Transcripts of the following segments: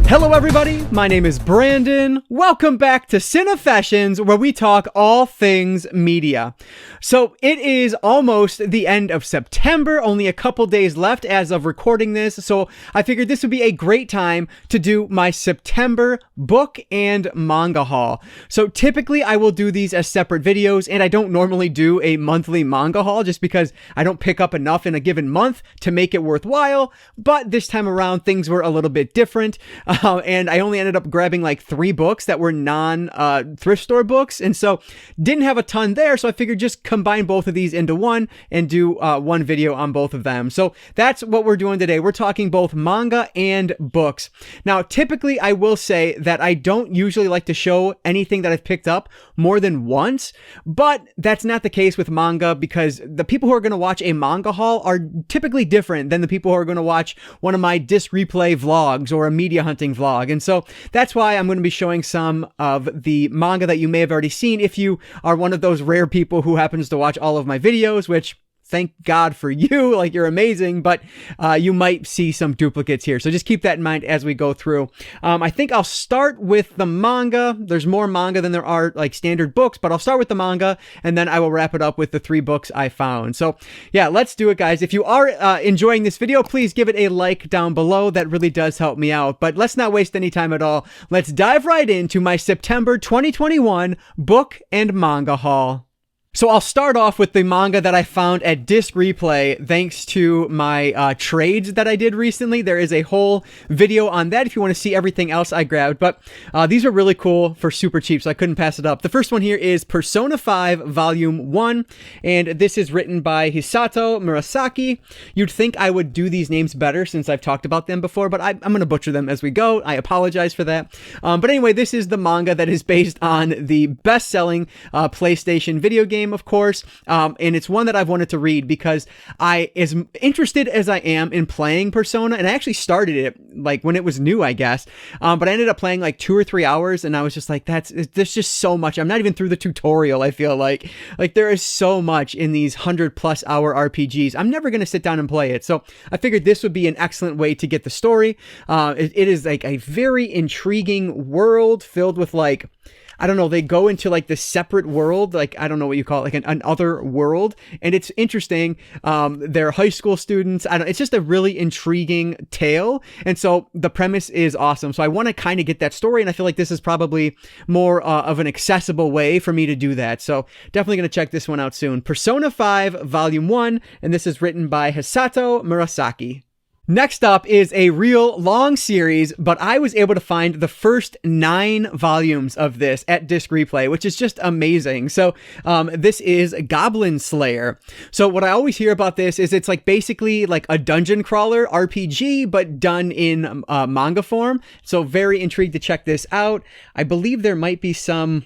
Hello everybody, my name is Brandon. Welcome back to Cinefessions, where we talk all things media. So it is almost the end of September, only a couple days left as of recording this, so I figured this would be a great time to do my September book and manga haul. So typically I will do these as separate videos, and I don't normally do a monthly manga haul just because I don't pick up enough in a given month to make it worthwhile, but this time around things were a little bit different. And I only ended up grabbing like 3 books that were thrift store books, and so didn't have a ton there, so I figured just combine both of these into one and do one video on both of them. So that's what we're doing today. We're talking both manga and books. Now, typically I will say that I don't usually like to show anything that I've picked up more than once, but that's not the case with manga because the people who are going to watch a manga haul are typically different than the people who are going to watch one of my disc replay vlogs or a media hunting vlog. And so that's why I'm going to be showing some of the manga that you may have already seen if you are one of those rare people who happens to watch all of my videos, which thank God for you, like you're amazing, but you might see some duplicates here. So just keep that in mind as we go through. I think I'll start with the manga. There's more manga than there are like standard books, but I'll start with the manga and then I will wrap it up with the 3 books I found. So yeah, let's do it, guys. If you are enjoying this video, please give it a like down below. That really does help me out, but let's not waste any time at all. Let's dive right into my September 2021 book and manga haul. So I'll start off with the manga that I found at Disc Replay thanks to my trades that I did recently. There is a whole video on that if you want to see everything else I grabbed, but these are really cool for super cheap, so I couldn't pass it up. The first one here is Persona 5 Volume 1, and this is written by Hisato Murasaki. You'd think I would do these names better since I've talked about them before, but I'm going to butcher them as we go. I apologize for that. But anyway, this is the manga that is based on the best-selling PlayStation video game, of course, and it's one that I've wanted to read because as interested as I am in playing Persona, and I actually started it like when it was new, I guess, but I ended up playing like 2 or 3 hours, and I was just like, there's just so much. I'm not even through the tutorial. I feel like there is so much in these 100+ hour RPGs. I'm never going to sit down and play it, so I figured this would be an excellent way to get the story. It is like a very intriguing world filled with like, I don't know, they go into like this separate world, like, I don't know what you call it, like an other world, and it's interesting. They're high school students. It's just a really intriguing tale, and so the premise is awesome. So I want to kind of get that story, and I feel like this is probably more of an accessible way for me to do that. So definitely going to check this one out soon. Persona 5 Volume 1, and this is written by Hisato Murasaki. Next up is a real long series, but I was able to find the first 9 volumes of this at Disc Replay, which is just amazing. So this is Goblin Slayer. So what I always hear about this is it's like basically like a dungeon crawler RPG, but done in manga form. So very intrigued to check this out. I believe there might be some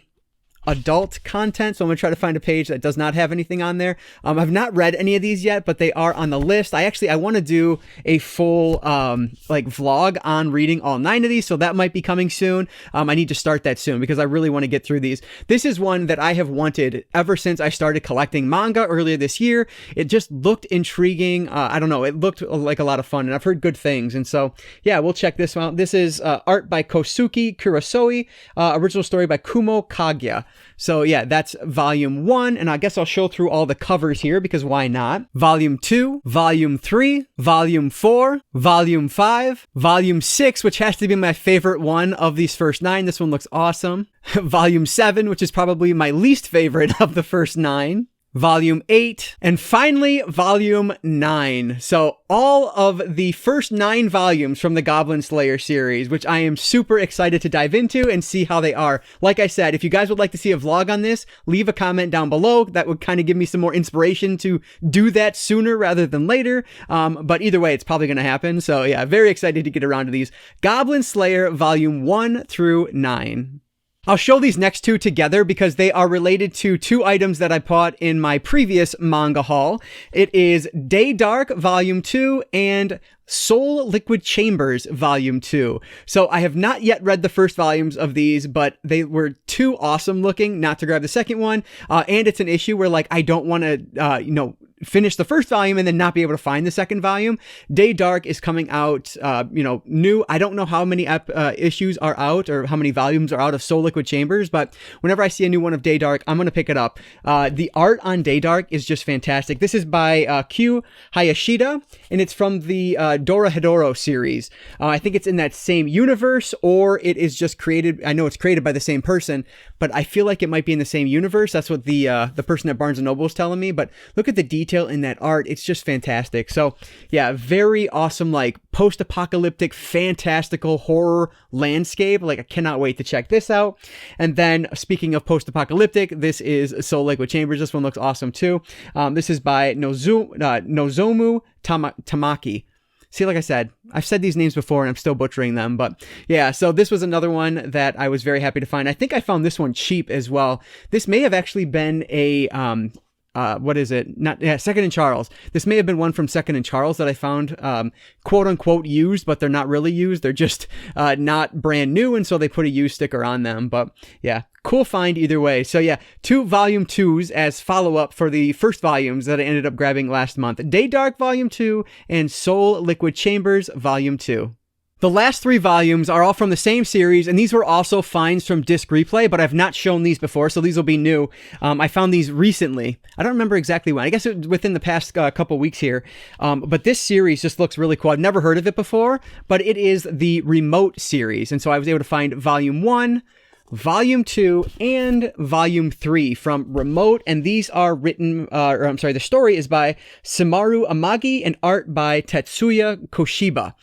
adult content, so I'm gonna try to find a page that does not have anything on there. I've not read any of these yet, but they are on the list. I want to do a full like vlog on reading all 9 of these, so that might be coming soon. I need to start that soon because I really want to get through these. This is one that I have wanted ever since I started collecting manga earlier this year. It just looked intriguing. I don't know, it looked like a lot of fun, and I've heard good things, and so yeah, we'll check this out. This is art by Kosuke Kurosoi, original story by Kumo Kaguya. So yeah, that's Volume 1, and I guess I'll show through all the covers here because why not? Volume 2, Volume 3, Volume 4, Volume 5, Volume 6, which has to be my favorite one of these first 9. This one looks awesome. Volume 7, which is probably my least favorite of the first 9. Volume 8, and finally Volume 9. So all of the first 9 volumes from the Goblin Slayer series, which I am super excited to dive into and see how they are. Like I said, if you guys would like to see a vlog on this, leave a comment down below. That would kind of give me some more inspiration to do that sooner rather than later. But either way, it's probably going to happen. So yeah, very excited to get around to these. Goblin Slayer Volume 1 through 9. I'll show these next 2 together because they are related to 2 items that I bought in my previous manga haul. It is Day Dark Volume 2 and Soul Liquid Chambers Volume 2. So I have not yet read the first volumes of these, but they were too awesome looking not to grab the second one. And it's an issue where like I don't want to, finish the first volume and then not be able to find the second volume. Day Dark is coming out, new. I don't know how many issues are out or how many volumes are out of Soul Liquid Chambers, but whenever I see a new one of Day Dark, I'm going to pick it up. The art on Day Dark is just fantastic. This is by Q Hayashida, and it's from the Dorohedoro series. I think it's in that same universe, or it is just created. I know it's created by the same person, but I feel like it might be in the same universe. That's what the person at Barnes & Noble is telling me, but look at the detail in that art. It's just fantastic. So yeah, very awesome, like post-apocalyptic, fantastical horror landscape. Like I cannot wait to check this out. And then speaking of post-apocalyptic, this is Soul Liquid Chambers. This one looks awesome too. This is by Nozomu Tamaki. See, like I said, I've said these names before and I'm still butchering them, but yeah, so this was another one that I was very happy to find. I think I found this one cheap as well. This may have actually been a, Second and Charles. This may have been one from Second and Charles that I found, quote unquote used, but they're not really used. They're just, not brand new. And so they put a used sticker on them, but yeah, cool find either way. So yeah, 2 volume 2s as follow-up for the first volumes that I ended up grabbing last month. Day Dark Volume 2 and Soul Liquid Chambers Volume 2. The last 3 volumes are all from the same series, and these were also finds from Disc Replay, but I've not shown these before, so these will be new. I found these recently. I don't remember exactly when. I guess it was within the past couple weeks here. But this series just looks really cool. I've never heard of it before, but it is the Remote series, and so I was able to find Volume 1, Volume 2, and Volume 3 from Remote, and these are written, the story is by Samaru Amagi and art by Tetsuya Koshiba.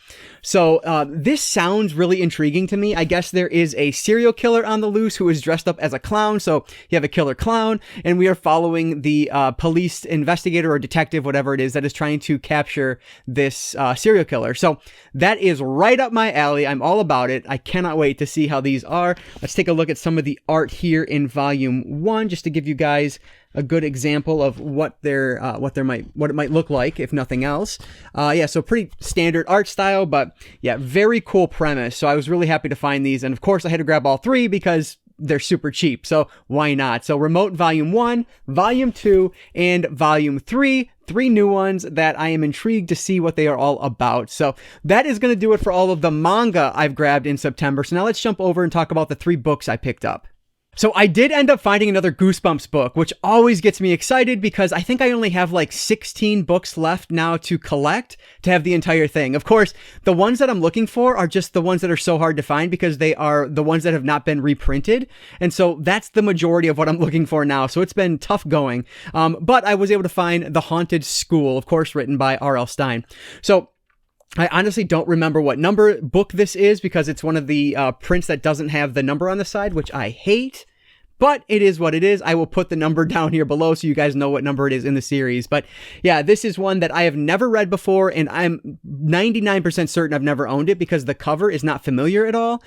So this sounds really intriguing to me. I guess there is a serial killer on the loose who is dressed up as a clown. So you have a killer clown, and we are following the police investigator or detective, whatever it is, that is trying to capture this serial killer. So that is right up my alley. I'm all about it. I cannot wait to see how these are. Let's take a look at some of the art here in Volume 1, just to give you guys a good example of what it might look like, if nothing else. So pretty standard art style, but yeah, very cool premise. So I was really happy to find these, and of course I had to grab all 3 because they're super cheap, so why not? So Remote Volume 1, Volume 2, and Volume 3. 3 new ones that I am intrigued to see what they are all about. So that is going to do it for all of the manga I've grabbed in September. So now let's jump over and talk about the 3 books I picked up. So I did end up finding another Goosebumps book, which always gets me excited because I think I only have like 16 books left now to collect to have the entire thing. Of course, the ones that I'm looking for are just the ones that are so hard to find because they are the ones that have not been reprinted. And so that's the majority of what I'm looking for now. So it's been tough going. But I was able to find The Haunted School, of course, written by R.L. Stine. So I honestly don't remember what number book this is because it's one of the prints that doesn't have the number on the side, which I hate. But it is what it is. I will put the number down here below so you guys know what number it is in the series. But yeah, this is one that I have never read before, and I'm 99% certain I've never owned it because the cover is not familiar at all.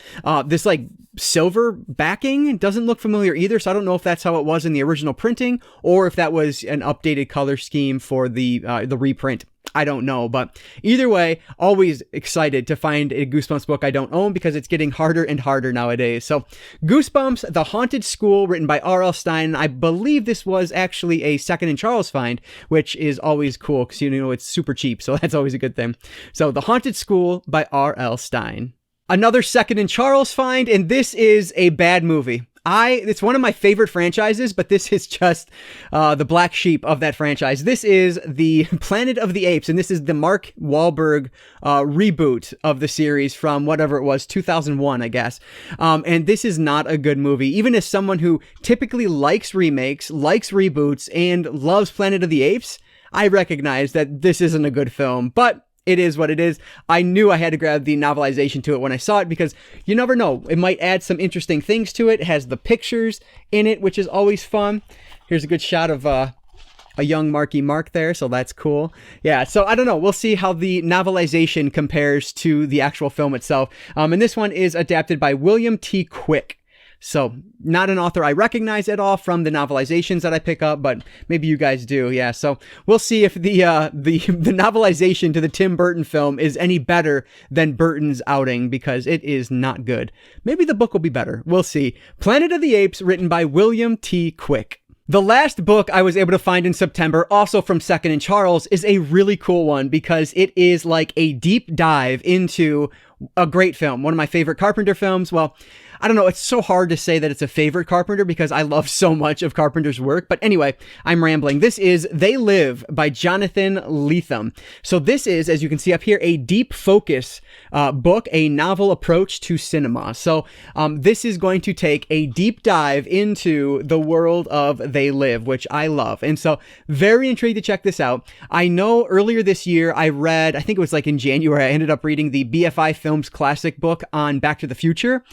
This like silver backing doesn't look familiar either, so I don't know if that's how it was in the original printing or if that was an updated color scheme for the reprint. I don't know, but either way, always excited to find a Goosebumps book I don't own because it's getting harder and harder nowadays. So Goosebumps, The Haunted School, written by R.L. Stine. I believe this was actually a Second and Charles find, which is always cool because it's super cheap, so that's always a good thing. So The Haunted School by R.L. Stine. Another Second and Charles find, and this is a bad movie. It's one of my favorite franchises, but this is just the black sheep of that franchise. This is the Planet of the Apes, and this is the Mark Wahlberg reboot of the series from whatever it was, 2001, I guess. And this is not a good movie. Even as someone who typically likes remakes, likes reboots, and loves Planet of the Apes, I recognize that this isn't a good film, but it is what it is. I knew I had to grab the novelization to it when I saw it because you never know. It might add some interesting things to it. It has the pictures in it, which is always fun. Here's a good shot of a young Marky Mark there, so that's cool. Yeah, so I don't know. We'll see how the novelization compares to the actual film itself. And this one is adapted by William T. Quick. So not an author I recognize at all from the novelizations that I pick up, but maybe you guys do. Yeah. So we'll see if the novelization to the Tim Burton film is any better than Burton's outing, because it is not good. Maybe the book will be better. We'll see. Planet of the Apes, written by William T. Quick. The last book I was able to find in September, also from Second and Charles, is a really cool one because it is like a deep dive into a great film. One of my favorite Carpenter films. Well, I don't know. It's so hard to say that it's a favorite Carpenter because I love so much of Carpenter's work. But anyway, I'm rambling. This is They Live by Jonathan Lethem. So this is, as you can see up here, a deep focus book, a novel approach to cinema. So this is going to take a deep dive into the world of They Live, which I love. And so very intrigued to check this out. I know earlier this year I read, I think it was like in January, I ended up reading the BFI Films classic book on Back to the Future.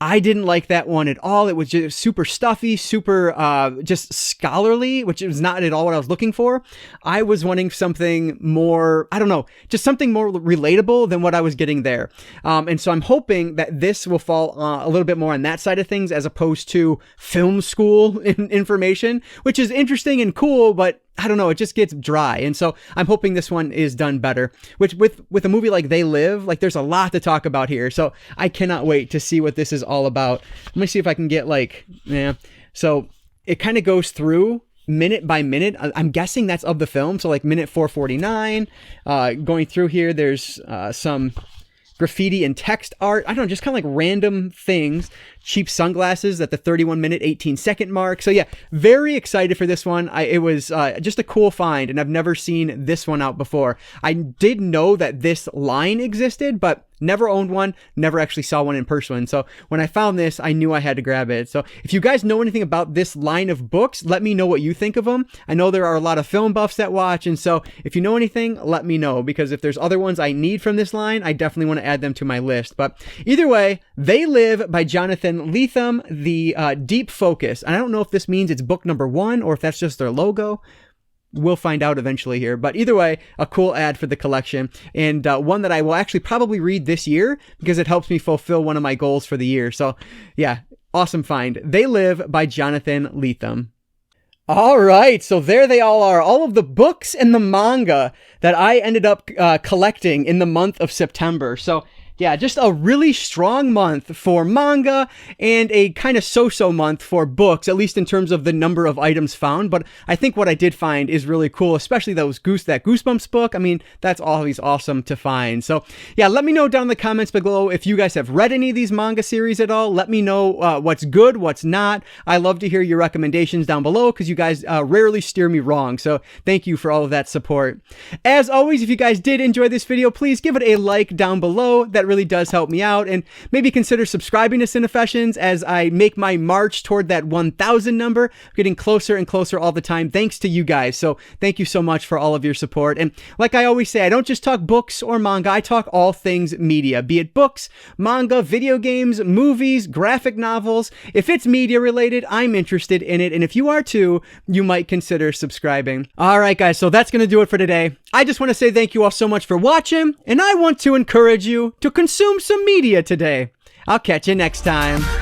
I didn't like that one at all. It was just super stuffy, super just scholarly, which was not at all what I was looking for. I was wanting something more, I don't know, just something more relatable than what I was getting there. And so I'm hoping that this will fall a little bit more on that side of things as opposed to film school information, which is interesting and cool, but I don't know, it just gets dry. And so I'm hoping this one is done better, which with a movie like They Live, like there's a lot to talk about here. So I cannot wait to see what this is all about. Let me see if I can get so it kind of goes through minute by minute. I'm guessing that's of the film. So like minute 449, going through here, there's some graffiti and text art. I don't know, just kind of like random things. Cheap sunglasses at the 31-minute, 18-second mark. So yeah, very excited for this one. It was just a cool find, and I've never seen this one out before. I did know that this line existed, but never owned one, never actually saw one in person. So when I found this, I knew I had to grab it. So if you guys know anything about this line of books, let me know what you think of them. I know there are a lot of film buffs that watch, and so if you know anything, let me know, because if there's other ones I need from this line, I definitely want to add them to my list. But either way, They Live by Jonathan Lethem, the deep focus. And I don't know if this means it's book number 1 or if that's just their logo. We'll find out eventually here. But either way, a cool ad for the collection, and one that I will actually probably read this year because it helps me fulfill one of my goals for the year. So yeah, awesome find. They Live by Jonathan Lethem. All right, so there they all are, all of the books and the manga that I ended up collecting in the month of September. So yeah, just a really strong month for manga and a kind of so-so month for books, at least in terms of the number of items found. But I think what I did find is really cool, especially that Goosebumps book. I mean, that's always awesome to find. So yeah, let me know down in the comments below if you guys have read any of these manga series at all. Let me know what's good, what's not. I love to hear your recommendations down below because you guys rarely steer me wrong. So thank you for all of that support. As always, if you guys did enjoy this video, please give it a like down below. That really does help me out, and maybe consider subscribing to Cinefessions as I make my march toward that 1,000 number. I'm getting closer and closer all the time thanks to you guys, so thank you so much for all of your support. And like I always say, I don't just talk books or manga, I talk all things media, be it books, manga, video games, movies, graphic novels. If it's media related, I'm interested in it, and if you are too, you might consider subscribing. Alright guys, so that's gonna do it for today. I just want to say thank you all so much for watching, and I want to encourage you to consume some media today. I'll catch you next time.